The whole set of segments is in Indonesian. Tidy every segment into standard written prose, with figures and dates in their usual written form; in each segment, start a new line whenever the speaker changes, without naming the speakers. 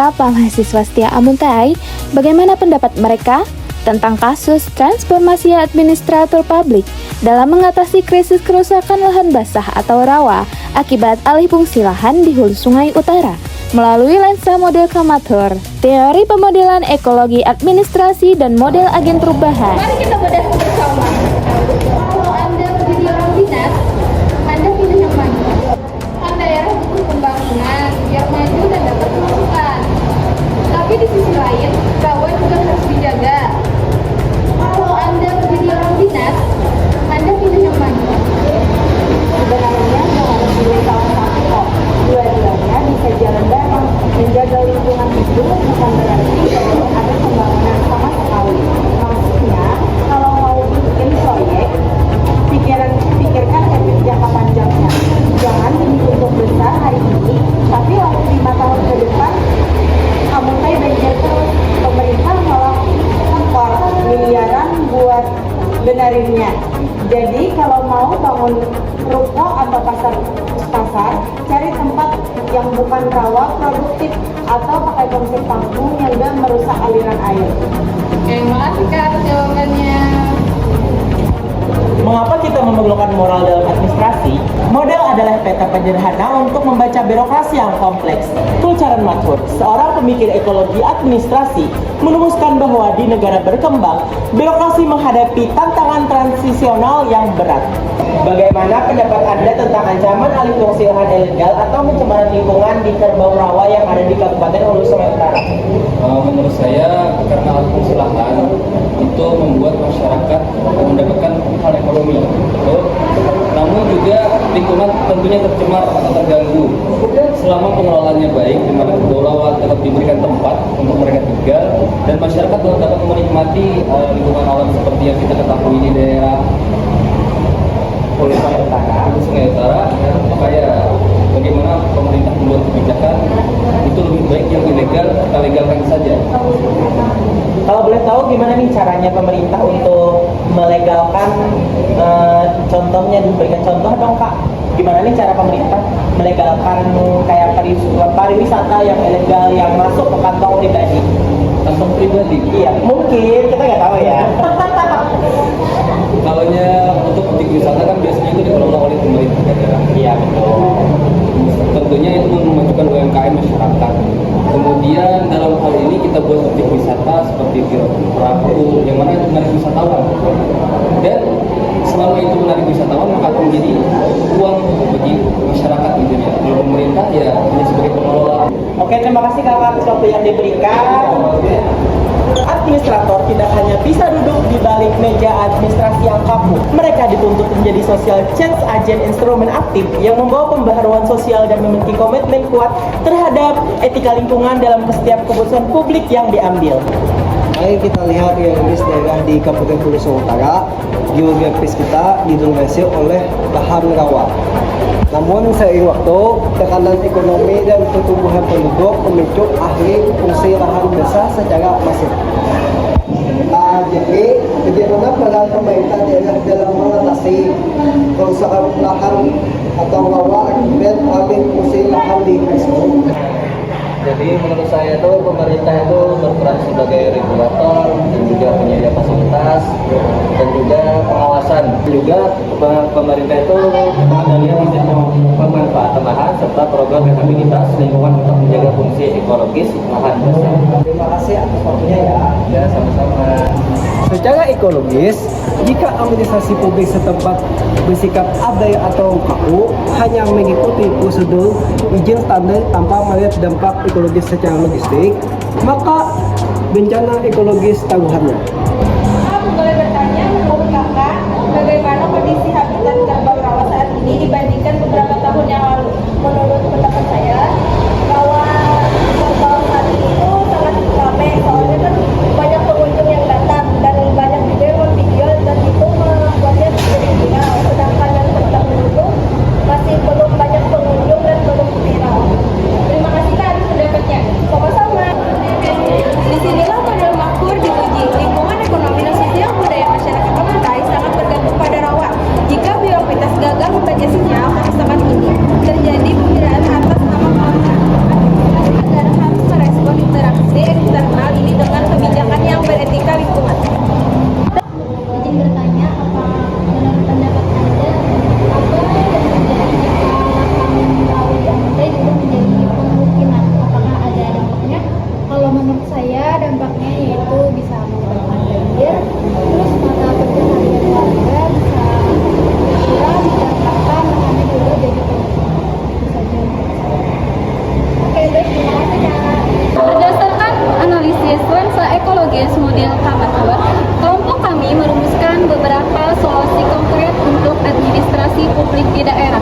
beberapa mahasiswa setia Amuntai bagaimana pendapat mereka tentang kasus transformasi administrator publik dalam mengatasi krisis kerusakan lahan basah atau rawa akibat alih fungsi lahan di hulu Sungai Utara melalui lensa model Kamator, teori pemodelan ekologi administrasi dan model agen perubahan.
Mari kita bedah bersama. Kalau Anda menjadi orang dinas, Anda pilih yang mana? Kan daerah butuh pembangunan biar maju dan dapat masukan. Tapi di sisi lain, rawa juga harus dijaga. Kalau Anda menjadi orang dinas, Anda pilih yang mana? Sebenarnya nggak harus pilih salah satu kok. Dua-duanya bisa jalan bareng. Menjaga lingkungan itu bukan berarti kalau ada pembangunan sama sekali. Maksudnya, kalau mau bikin proyek, pikirkan efek jangka panjangnya. Jangan demi untung besar hari ini, tapi waktu 5 tahun ke depan, kamu kayak belajar terus. Pemerintah malah impor miliaran buat benarinnya. Jadi kalau mau bangun ruko atau pasar, cari tempat yang bukan rawa, produktif, atau pakai konsep kampung yang gak merusak aliran air. Makasih Kak atas jawabannya.
Mengapa kita memerlukan moral dalam administrasi? Model adalah peta penyederhana untuk membaca birokrasi yang kompleks. Tulcharan Mathur, seorang pemikir ekologi administrasi, merumuskan bahwa di negara berkembang, birokrasi menghadapi tantangan transisional yang berat. Bagaimana pendapat Anda tentang ancaman alih fungsi lahan ilegal atau pencemaran lingkungan di Kerbau Rawa yang ada di Kabupaten Hulu Sungai Utara?
Menurut saya, karena alih fungsi lahan itu membuat masyarakat mendapatkan hal ekonomi, namun juga lingkungan tentunya tercemar atau terganggu. Selama pengelolaannya baik, di mana Kerbau Rawa tetap diberikan tempat untuk mereka tinggal dan masyarakat tetap dapat menikmati lingkungan alam seperti yang kita ketahui di daerah Hulu Sungai Utara, maka ya bagaimana pemerintah membuat kebijakan itu lebih baik yang ilegal kita legalkan saja.
Kalau boleh tahu gimana nih caranya pemerintah untuk melegalkan, contohnya diberikan contoh dong Kak. Gimana nih cara pemerintah melegalkan kayak pariwisata yang ilegal yang masuk ke kantong pribadi?
Kantong pribadi?
Iya, mungkin kita nggak tahu ya.
Kalaunya untuk objek wisata kan biasanya itu dikelola oleh pemerintah daerah.
Iya betul.
Tentunya itu memajukan UMKM masyarakat. Kemudian dalam hal ini kita buat objek wisata seperti perahu yang mana itu menarik wisatawan. Dan selama itu menarik wisatawan maka akan menjadi uang bagi masyarakat gitu ya. Kalau pemerintah ya hanya sebagai pengelola.
Oke, terima kasih Kakak atas waktu yang diberikan. Administrator tidak hanya bisa duduk di balik meja administrasi yang kaku. Mereka dituntut menjadi social change agent instrumen aktif yang membawa pembaharuan sosial dan memiliki komitmen kuat terhadap etika lingkungan dalam setiap keputusan publik yang diambil.
Mari kita lihat geografis daerah di Kabupaten Hulu Sungai Utara. Geografis kita didominasi oleh lahan rawa. Namun seiring waktu, tekanan ekonomi dan pertumbuhan penduduk memicu alih fungsi lahan basah secara masif. Jadi, bagaimana peran pemerintah daerah dalam mengatasi kerusakan lahan atau rawa akibat alih fungsi lahan di Meksiko?
Jadi menurut saya itu pemerintah itu berperan sebagai regulator dan juga penyedia fasilitas dan juga pengawasan. Juga pemerintah itu mengendalikan pemanfaatan lahan serta program rehabilitas lingkungan untuk menjaga fungsi ekologis lahan basah.
Terima kasih atas waktunya ya.
Ya, sama-sama.
Secara ekologis, jika administrasi publik setempat bersikap abai atau kaku hanya mengikuti prosedur izin standar tanpa melihat dampak ekologis secara logistik, maka bencana ekologis taruhannya.
Boleh bertanya, menurut Kakak, bagaimana kondisi habitat kerbau rawa saat ini dibandingkan beberapa tahun yang lalu? Menurut pendapat saya, rawa kerbau saat ini itu sangat ramai, soalnya kan banyak pengunjung yang datang dan banyak juga yang memvideo dan itu membuatnya jadi viral. Sedangkan yang tempat itu masih belum banyak pengunjung dan belum viral. Terima kasih Kak atas pendapatnya. Sama-sama. Disinilah model makmur diuji. Lingkungan ekonomi dan sosial budaya masyarakat Amuntai sangat bergantung pada rawa. Jika Menurut saya dampaknya yaitu bisa menyebabkan banjir, terus mata pencaharian warga bisa berkurang dan bahkan lahannya juga jadi kosong. Itu saja. Oke, baik, terima kasih Kak.
Berdasarkan analisis lensa ekologis model Kamatur, kelompok kami merumuskan beberapa solusi konkret untuk administrasi publik di daerah.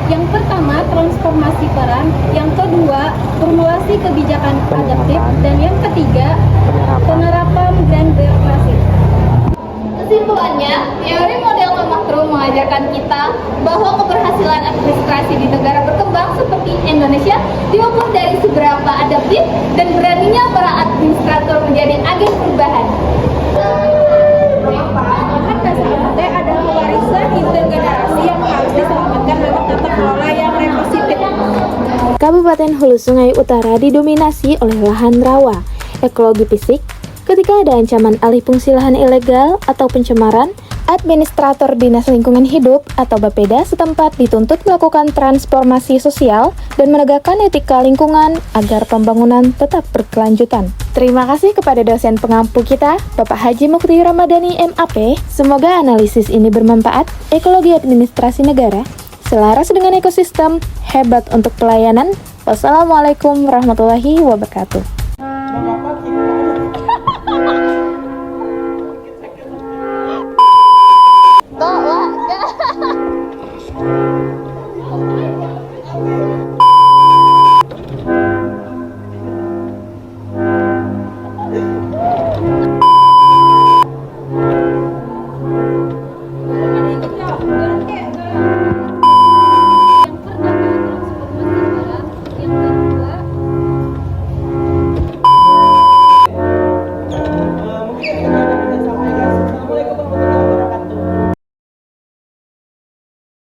Yang pertama, transformasi peran. Yang kedua, formulasi kebijakan adaptif. Dan yang ketiga, penerapan dan birokrasi.
Kesimpulannya, teori model Kamatur mengajarkan kita bahwa keberhasilan administrasi di negara berkembang seperti Indonesia diukur dari seberapa adaptif dan beraninya para administrator menjadi agen perubahan.
Lahan basah teh adalah warisan intergenerasi yang harus diselamatkan lewat tata kelola yang repositif.
Kabupaten Hulu Sungai Utara didominasi oleh lahan rawa. Ekologi fisik, ketika ada ancaman alih fungsi lahan ilegal atau pencemaran, Administrator Dinas Lingkungan Hidup atau Bapeda setempat dituntut melakukan transformasi sosial dan menegakkan etika lingkungan agar pembangunan tetap berkelanjutan. Terima kasih kepada dosen pengampu kita, Bapak Haji Mukti Ramadhani MAP. Semoga analisis ini bermanfaat. Ekologi administrasi negara selaras dengan ekosistem, hebat untuk pelayanan. Wassalamualaikum warahmatullahi wabarakatuh.
Mengapa kita